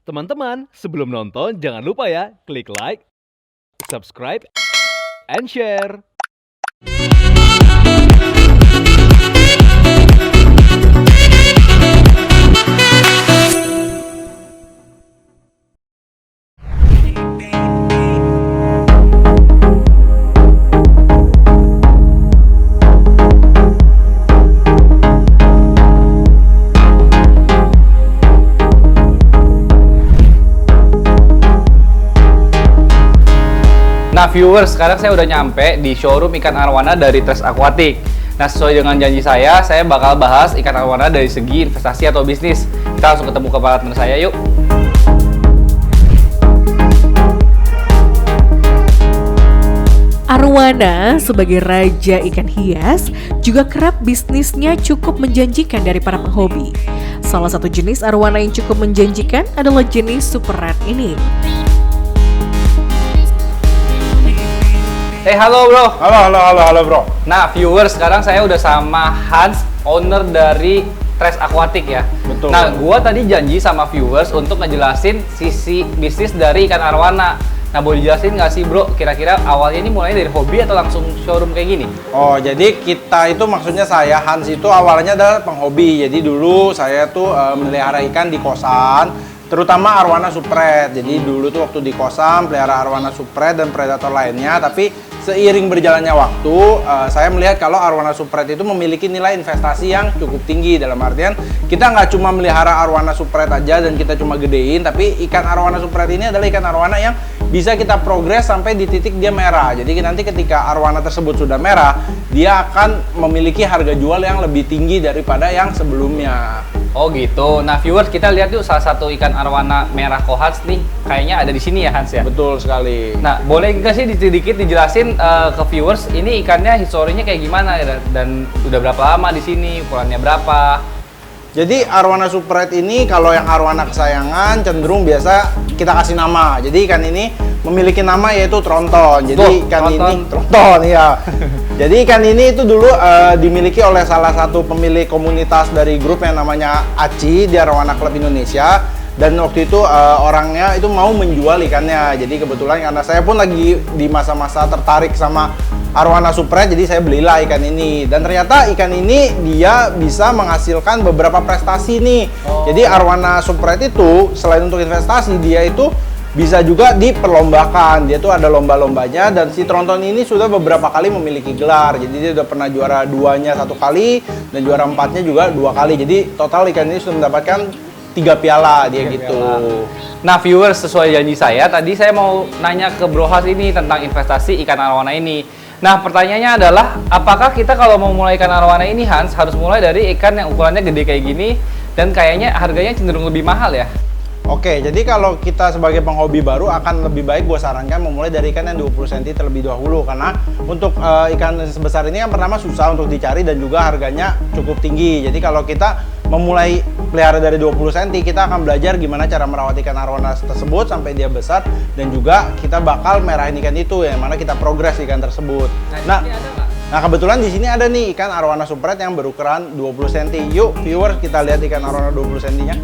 Teman-teman, sebelum nonton jangan lupa ya, klik like, subscribe, and share. Nah viewers, sekarang saya udah nyampe di showroom ikan arwana dari Tres Aquatic. Nah sesuai dengan janji saya bakal bahas ikan arwana dari segi investasi atau bisnis. Kita langsung ketemu kepala teman saya, yuk. Arwana sebagai raja ikan hias juga kerap bisnisnya cukup menjanjikan dari para penghobi. Salah satu jenis arwana yang cukup menjanjikan adalah jenis super red ini. Halo bro. Halo bro. Nah viewers, sekarang saya udah sama Hans, owner dari Tres Aquatic ya. Betul. Nah gua tadi janji sama viewers untuk ngejelasin sisi bisnis dari ikan arwana. Nah boleh dijelasin nggak sih bro, kira-kira awalnya ini mulai dari hobi atau langsung showroom kayak gini? Oh, jadi kita itu maksudnya saya Hans itu awalnya adalah penghobi. Jadi dulu saya tuh melihara ikan di kosan, terutama arwana supret. Jadi dulu tuh waktu di kosan pelihara arwana supret dan predator lainnya, tapi seiring berjalannya waktu saya melihat kalau arwana supret itu memiliki nilai investasi yang cukup tinggi. Dalam artian kita nggak cuma melihara arwana supret aja dan kita cuma gedein, tapi ikan arwana supret ini adalah ikan arwana yang bisa kita progres sampai di titik dia merah. Jadi nanti ketika arwana tersebut sudah merah, dia akan memiliki harga jual yang lebih tinggi daripada yang sebelumnya. Oh gitu. Nah viewers, kita lihat yuk salah satu ikan arwana merah kohats nih. Kayaknya ada di sini ya Hans ya? Betul sekali. Nah boleh nggak sih sedikit dijelasin ke viewers ini ikannya historinya kayak gimana dan udah berapa lama di sini, ukurannya berapa? Jadi arwana supret ini kalau yang arwana kesayangan cenderung biasa kita kasih nama. Jadi ikan ini memiliki nama yaitu tronton. Jadi Tuh, ikan tronton. ini tronton ya. Jadi ikan ini itu dulu dimiliki oleh salah satu pemilik komunitas dari grup yang namanya Aci di Arwana Club Indonesia. Dan waktu itu orangnya itu mau menjual ikannya. Jadi kebetulan karena saya pun lagi di masa-masa tertarik sama arwana supret, jadi saya belilah ikan ini. Dan ternyata ikan ini dia bisa menghasilkan beberapa prestasi nih. Jadi arwana supret itu selain untuk investasi, dia itu bisa juga diperlombakan. Dia tuh ada lomba-lombanya dan si tronton ini sudah beberapa kali memiliki gelar. Jadi dia udah pernah juara 2-nya 1 kali dan juara 4-nya juga 2 kali. Jadi total ikan ini sudah mendapatkan 3 piala dia gitu. Nah viewers, sesuai janji saya tadi saya mau nanya ke Bro Has ini tentang investasi ikan arwana ini. Nah pertanyaannya adalah, apakah kita kalau mau mulai ikan arwana ini Hans harus mulai dari ikan yang ukurannya gede kayak gini dan kayaknya harganya cenderung lebih mahal ya? Oke, jadi kalau kita sebagai penghobi baru akan lebih baik gue sarankan memulai dari ikan yang 20 cm terlebih dahulu. Karena untuk ikan sebesar ini yang pertama susah untuk dicari dan juga harganya cukup tinggi. Jadi kalau kita memulai pelihara dari 20 cm, kita akan belajar gimana cara merawat ikan arwana tersebut sampai dia besar. Dan juga kita bakal merahin ikan itu, yang mana kita progres ikan tersebut. Nah kebetulan di sini ada nih ikan arwana supret yang berukuran 20 cm. Yuk viewers, kita lihat ikan arwana 20 cm-nya.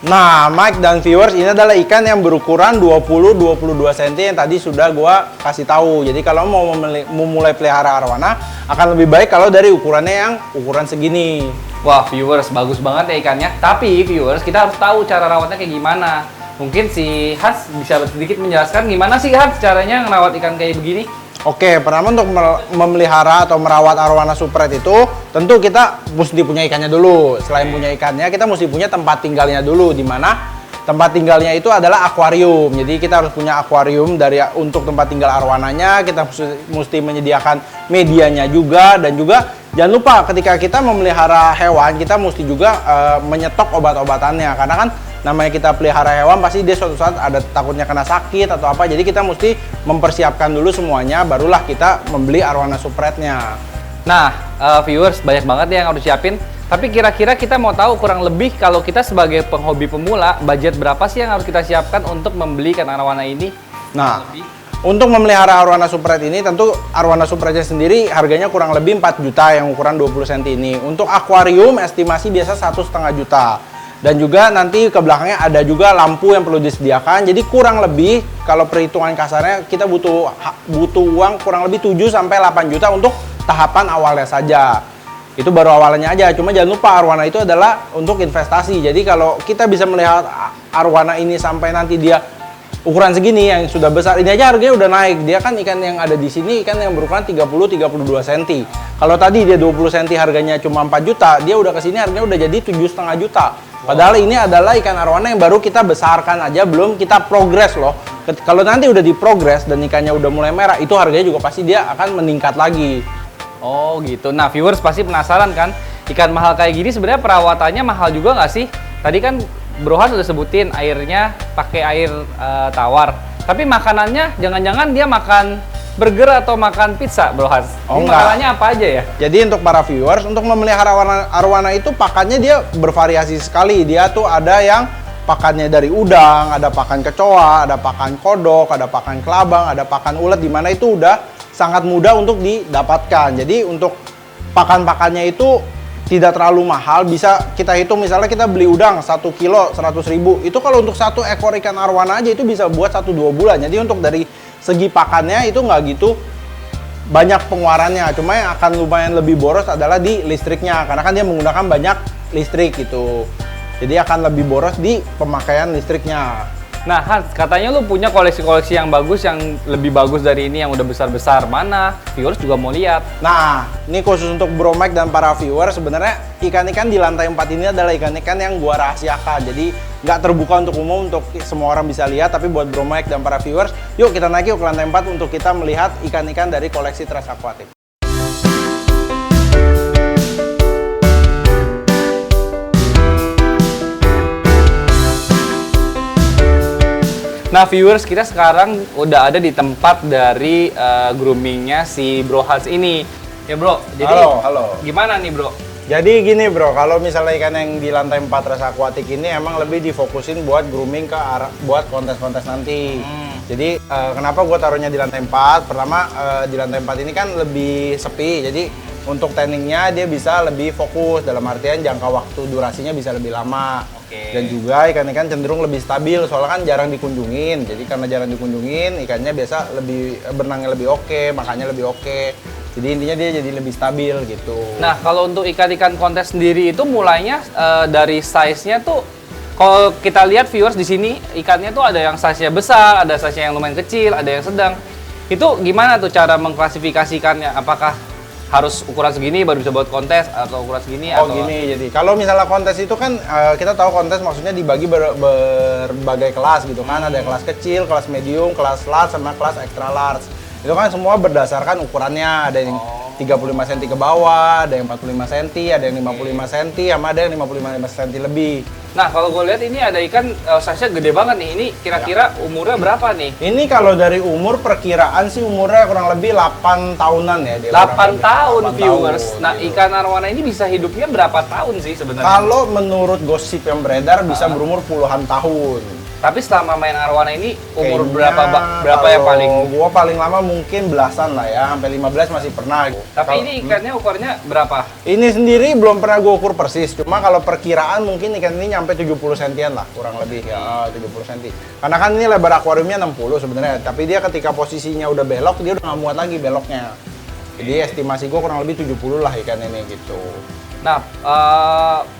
Nah, Mike dan viewers, ini adalah ikan yang berukuran 20-22 cm yang tadi sudah gua kasih tahu. Jadi kalau mau memulai pelihara arwana, akan lebih baik kalau dari ukurannya yang ukuran segini. Wah viewers, bagus banget ya ikannya. Tapi viewers, kita harus tahu cara rawatnya kayak gimana. Mungkin si Hans bisa sedikit menjelaskan gimana sih Hans caranya ngerawat ikan kayak begini? Oke, pertama untuk memelihara atau merawat arwana supret itu tentu kita mesti punya ikannya dulu. Selain punya ikannya, kita mesti punya tempat tinggalnya dulu, di mana tempat tinggalnya itu adalah akuarium. Jadi kita harus punya akuarium untuk tempat tinggal arwananya. Kita mesti menyediakan medianya juga, dan juga jangan lupa ketika kita memelihara hewan, kita mesti juga menyetok obat-obatannya, karena kan namanya kita pelihara hewan pasti dia suatu saat ada takutnya kena sakit atau apa. Jadi kita mesti mempersiapkan dulu semuanya, barulah kita membeli arwana supretnya. Nah viewers, banyak banget ya yang harus siapin. Tapi kira-kira kita mau tahu kurang lebih kalau kita sebagai penghobi pemula, budget berapa sih yang harus kita siapkan untuk membeli ikan arowana ini? Nah, untuk memelihara arowana super red ini, tentu arowana super rednya sendiri harganya kurang lebih 4 juta yang ukuran 20 cm ini. Untuk akuarium estimasi biasa 1,5 juta. Dan juga nanti ke belakangnya ada juga lampu yang perlu disediakan. Jadi kurang lebih kalau perhitungan kasarnya kita butuh uang kurang lebih 7 sampai 8 juta untuk tahapan awalnya saja. Itu baru awalnya aja. Cuma jangan lupa arowana itu adalah untuk investasi. Jadi kalau kita bisa melihat arowana ini sampai nanti dia ukuran segini yang sudah besar, ini aja harganya udah naik. Dia kan ikan yang ada di sini ikan yang berukuran 30-32 cm. Kalau tadi dia 20 cm harganya cuma 4 juta, dia udah kesini harganya udah jadi 7,5 juta. Padahal ini adalah ikan arowana yang baru kita besarkan aja, belum kita progres loh. Kalau nanti udah diprogres dan ikannya udah mulai merah, itu harganya juga pasti dia akan meningkat lagi. Oh gitu. Nah, viewers pasti penasaran kan, ikan mahal kayak gini sebenarnya perawatannya mahal juga nggak sih? Tadi kan Bro Hans udah sebutin airnya pakai air tawar. Tapi makanannya jangan-jangan dia makan burger atau makan pizza, Bro Hans? Oh, ini enggak. makanannya apa aja ya? Jadi untuk para viewers, untuk memelihara arowana itu pakannya dia bervariasi sekali. Dia tuh ada yang pakannya dari udang, ada pakan kecoa, ada pakan kodok, ada pakan kelabang, ada pakan ulet, di mana itu udah sangat mudah untuk didapatkan. Jadi untuk pakan-pakannya itu tidak terlalu mahal, bisa kita hitung misalnya kita beli udang 1 kilo 100.000, itu kalau untuk satu ekor ikan arowana aja itu bisa buat 1-2 bulan. Jadi untuk dari segi pakannya itu nggak gitu banyak pengeluarannya, cuma yang akan lumayan lebih boros adalah di listriknya, karena kan dia menggunakan banyak listrik gitu. Jadi akan lebih boros di pemakaian listriknya. Nah, Hans, katanya lu punya koleksi-koleksi yang bagus, yang lebih bagus dari ini, yang udah besar-besar. Mana? Viewers juga mau lihat. Nah, ini khusus untuk Bro Mike dan para viewers, sebenarnya ikan-ikan di lantai 4 ini adalah ikan-ikan yang gua rahasiakan. Jadi nggak terbuka untuk umum, untuk semua orang bisa lihat. Tapi buat Bro Mike dan para viewers, yuk kita naik yuk ke lantai 4 untuk kita melihat ikan-ikan dari koleksi Tres Aquatic. Nah, viewers, kita sekarang udah ada di tempat dari groomingnya si Bro Hans ini. Ya, Bro. Jadi, halo. gimana nih, Bro? Jadi gini bro, kalau misalnya ikan yang di lantai 4 Tres Aquatic ini emang lebih difokusin buat grooming ke arah buat kontes-kontes nanti. Jadi kenapa gue taruhnya di lantai 4? Pertama di lantai 4 ini kan lebih sepi, jadi untuk tanningnya dia bisa lebih fokus, dalam artian jangka waktu durasinya bisa lebih lama. Dan juga ikan-ikan cenderung lebih stabil, soalnya kan jarang dikunjungin. Jadi karena jarang dikunjungin, ikannya biasa lebih berenangnya lebih oke, makannya lebih oke. Jadi intinya dia jadi lebih stabil gitu. Nah, kalau untuk ikan-ikan kontes sendiri itu mulainya dari size-nya tuh, kalau kita lihat viewers di sini, ikannya tuh ada yang size-nya besar, ada size-nya yang lumayan kecil, ada yang sedang. Itu gimana tuh cara mengklasifikasikannya? Apakah harus ukuran segini baru bisa buat kontes, atau ukuran segini? Oh atau... gini, jadi kalau misalnya kontes itu kan kita tahu kontes maksudnya dibagi berbagai kelas gitu kan. Ada kelas kecil, kelas medium, kelas large, sama kelas extra large. Itu kan semua berdasarkan ukurannya, ada yang 35 cm ke bawah, ada yang 45 cm, ada yang 55 cm, sama ada yang 55 cm lebih. Nah, kalau gue lihat ini ada ikan size-nya gede banget nih. Ini kira-kira umurnya berapa nih? Ini kalau dari umur perkiraan sih umurnya kurang lebih 8 tahunan ya. Dia 8 tahun 8 viewers. tahun, Nah, gitu. ikan arowana ini bisa hidupnya berapa tahun sih sebenarnya? Kalau menurut gosip yang beredar bisa berumur puluhan tahun. Tapi selama main arowana ini umur Kayaknya berapa yang kalau paling? gua paling lama mungkin belasan lah ya, sampai 15 masih pernah. Tapi ini ikannya ukurannya berapa? Ini sendiri belum pernah gua ukur persis, cuma kalau perkiraan mungkin ikan ini nyampe 70 sentian lah, kurang lebih ya 70 cm. Karena kan ini lebar akuariumnya 60 sebenarnya, tapi dia ketika posisinya udah belok, dia udah nggak muat lagi beloknya. Jadi estimasi gua kurang lebih 70 lah ikan ini gitu. Nah,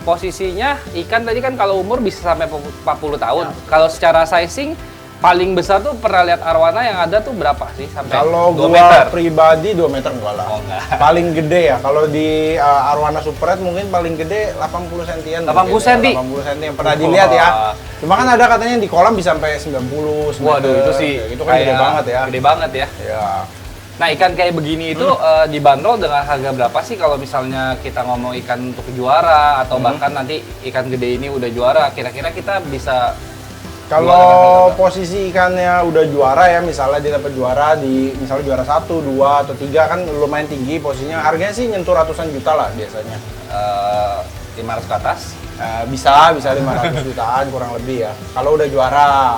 posisinya ikan tadi kan kalau umur bisa sampai 40 tahun. Kalau secara sizing paling besar tuh pernah lihat arowana yang ada tuh berapa sih? Sampai Kalau 2 gua meter. pribadi 2 meter enggak lah. Oh, enggak. Paling gede ya, kalau di arowana super red mungkin paling gede 80 sentian. 80 senti? 80 senti yang pernah dilihat ya. Cuma kan ada katanya di kolam bisa sampai 90, 90. Waduh, itu sih Itu kan gede kayak banget ya. Gede banget ya. Ya. Nah, ikan kayak begini itu dibanderol dengan harga berapa sih kalau misalnya kita ngomong ikan untuk juara atau bahkan nanti ikan gede ini udah juara, kira-kira kita bisa Kalau posisi ikannya udah juara ya, misalnya dia dapat juara di misalnya juara 1, 2 atau 3 kan lumayan tinggi posisinya. Harganya sih nyentuh ratusan juta lah biasanya. 500 ke atas? Bisa 500 jutaan kurang lebih ya. Kalau udah juara.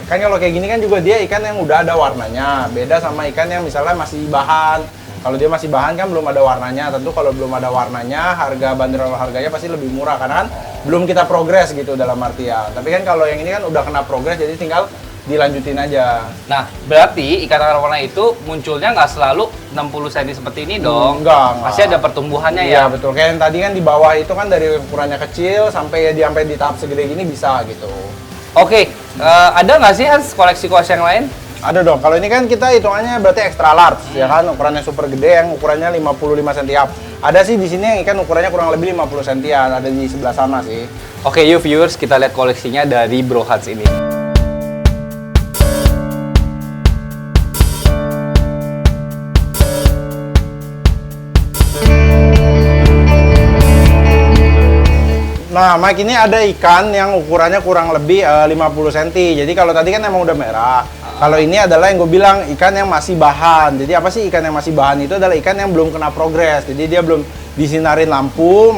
Kan kalau kayak gini kan juga dia ikan yang udah ada warnanya. Beda sama ikan yang misalnya masih bahan. Kalau dia masih bahan kan belum ada warnanya. Tentu kalau belum ada warnanya, harga bandrol harganya pasti lebih murah karena kan belum kita progres gitu dalam artian. Tapi kan kalau yang ini kan udah kena progres jadi tinggal dilanjutin aja. Nah, berarti ikan arowana itu munculnya nggak selalu 60 cm seperti ini dong? Enggak. Pasti ada pertumbuhannya Iya ya? betul. Kayak yang tadi kan di bawah itu kan dari ukurannya kecil sampai di tahap segede gini bisa gitu. Oke, ada nggak sih Hans koleksi-koleksi yang lain? Ada dong. Kalau ini kan kita hitungannya berarti extra large ya kan, ukurannya super gede yang ukurannya 55 cm up. Ada sih di sini yang ikan ukurannya kurang lebih 50 cm, ada di sebelah sana sih. Oke, yuk viewers, kita lihat koleksinya dari Bro Hans ini. Nah, Mike ini ada ikan yang ukurannya kurang lebih 50 cm. Jadi kalau tadi kan emang udah merah. Kalau ini adalah yang gue bilang ikan yang masih bahan. Jadi apa sih ikan yang masih bahan itu adalah ikan yang belum kena progres. Jadi dia belum disinarin lampu,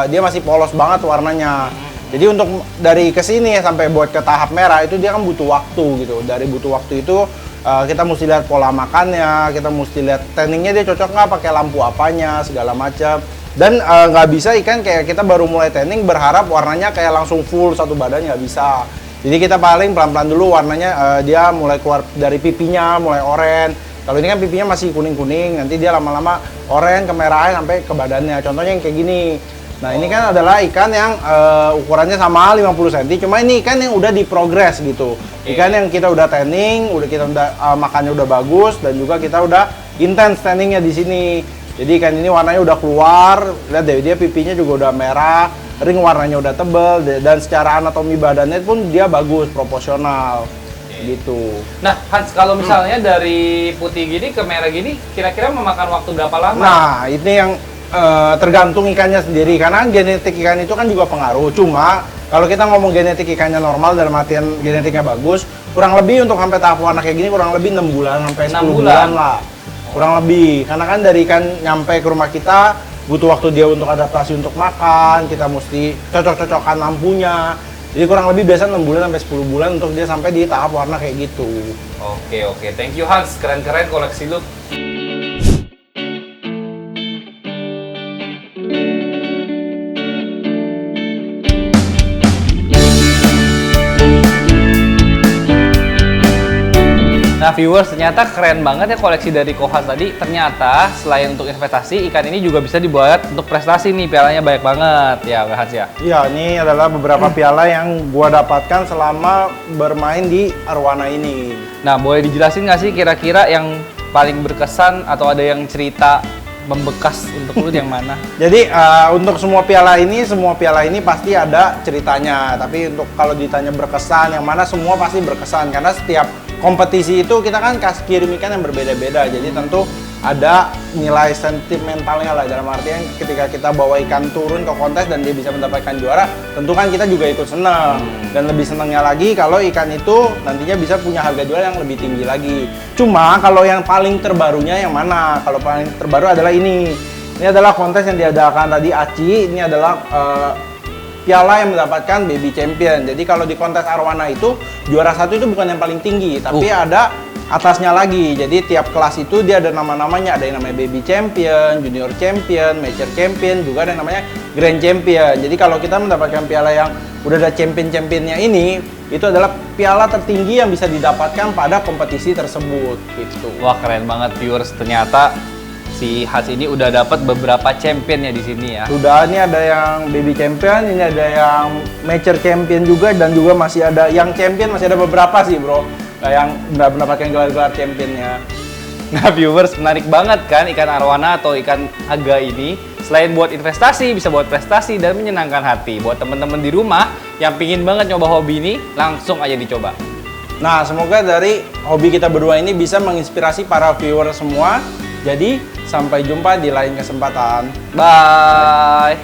dia masih polos banget warnanya. Jadi untuk dari ke sini sampai buat ke tahap merah itu dia kan butuh waktu gitu. Dari butuh waktu itu kita mesti lihat pola makannya, kita mesti lihat tanningnya dia cocok nggak pakai lampu apanya segala macam. Dan nggak bisa ikan kayak kita baru mulai tanning berharap warnanya kayak langsung full satu badan, nggak bisa. Jadi kita paling pelan-pelan dulu warnanya dia mulai keluar dari pipinya, mulai oranye. Kalau ini kan pipinya masih kuning-kuning, nanti dia lama-lama oranye, kemerahan sampai ke badannya. Contohnya yang kayak gini. Nah ini kan adalah ikan yang ukurannya sama 50 cm, cuma ini ikan yang udah di progress gitu. Ikan yang kita udah tanning, kita udah makannya udah bagus, dan juga kita udah intens tanningnya di sini. Jadi ikan ini warnanya udah keluar, lihat deh dia pipinya juga udah merah, ring warnanya udah tebel, dan secara anatomi badannya pun dia bagus, proporsional gitu. Nah Hans, kalau misalnya dari putih gini ke merah gini, kira-kira memakan waktu berapa lama? Nah ini yang tergantung ikannya sendiri, karena genetik ikan itu kan juga pengaruh. Cuma kalau kita ngomong genetik ikannya normal dalam artian genetiknya bagus, kurang lebih untuk sampai tahap warna kayak gini kurang lebih 6 bulan sampai 10 bulan lah. Kurang lebih, karena kan dari ikan nyampe ke rumah kita butuh waktu dia untuk adaptasi untuk makan, kita mesti cocok-cocokan lampunya. Jadi kurang lebih biasa 6 bulan sampai 10 bulan untuk dia sampai di tahap warna kayak gitu. Oke, thank you Hans, keren-keren koleksi lu. Nah viewers, ternyata keren banget ya koleksi dari Kohas tadi. Ternyata selain untuk investasi, ikan ini juga bisa dibuat untuk prestasi nih. Pialanya banyak banget ya Hans ya? Iya, ini adalah beberapa piala yang gua dapatkan selama bermain di Arowana ini. Nah boleh dijelasin nggak sih kira-kira yang paling berkesan atau ada yang cerita membekas untuk lu yang mana? Jadi untuk semua piala ini pasti ada ceritanya. Tapi untuk kalau ditanya berkesan yang mana, semua pasti berkesan karena setiap kompetisi itu kita kan kirim ikan yang berbeda-beda. Jadi tentu ada nilai sentimentalnya lah, dalam artian ketika kita bawa ikan turun ke kontes dan dia bisa mendapatkan juara, tentu kan kita juga ikut senang. Dan lebih senangnya lagi kalau ikan itu nantinya bisa punya harga jual yang lebih tinggi lagi. Cuma kalau yang paling terbarunya yang mana? Kalau paling terbaru adalah ini. Ini adalah kontes yang diadakan tadi ACI. Ini adalah piala yang mendapatkan baby champion. Jadi kalau di kontes Arowana itu juara satu itu bukan yang paling tinggi, tapi ada atasnya lagi. Jadi tiap kelas itu dia ada nama-namanya. Ada yang namanya baby champion, junior champion, major champion, juga ada yang namanya grand champion. Jadi kalau kita mendapatkan piala yang udah ada champion-championnya ini, itu adalah piala tertinggi yang bisa didapatkan pada kompetisi tersebut gitu. Wah keren banget viewers, ternyata si Hans ini udah dapat beberapa championnya di sini ya. Sudah, ini ada yang baby champion, ini ada yang major champion juga, dan juga masih ada yang champion, masih ada beberapa sih bro yang mendapatkan gelar-gelar championnya. Nah viewers, menarik banget kan ikan arowana atau ikan aga ini. Selain buat investasi, bisa buat prestasi dan menyenangkan hati. Buat teman-teman di rumah yang pingin banget nyoba hobi ini, langsung aja dicoba. Nah semoga dari hobi kita berdua ini bisa menginspirasi para viewer semua. Jadi sampai jumpa di lain kesempatan. Bye!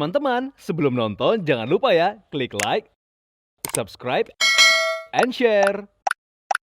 teman-teman, sebelum nonton jangan lupa ya klik like, subscribe, and share.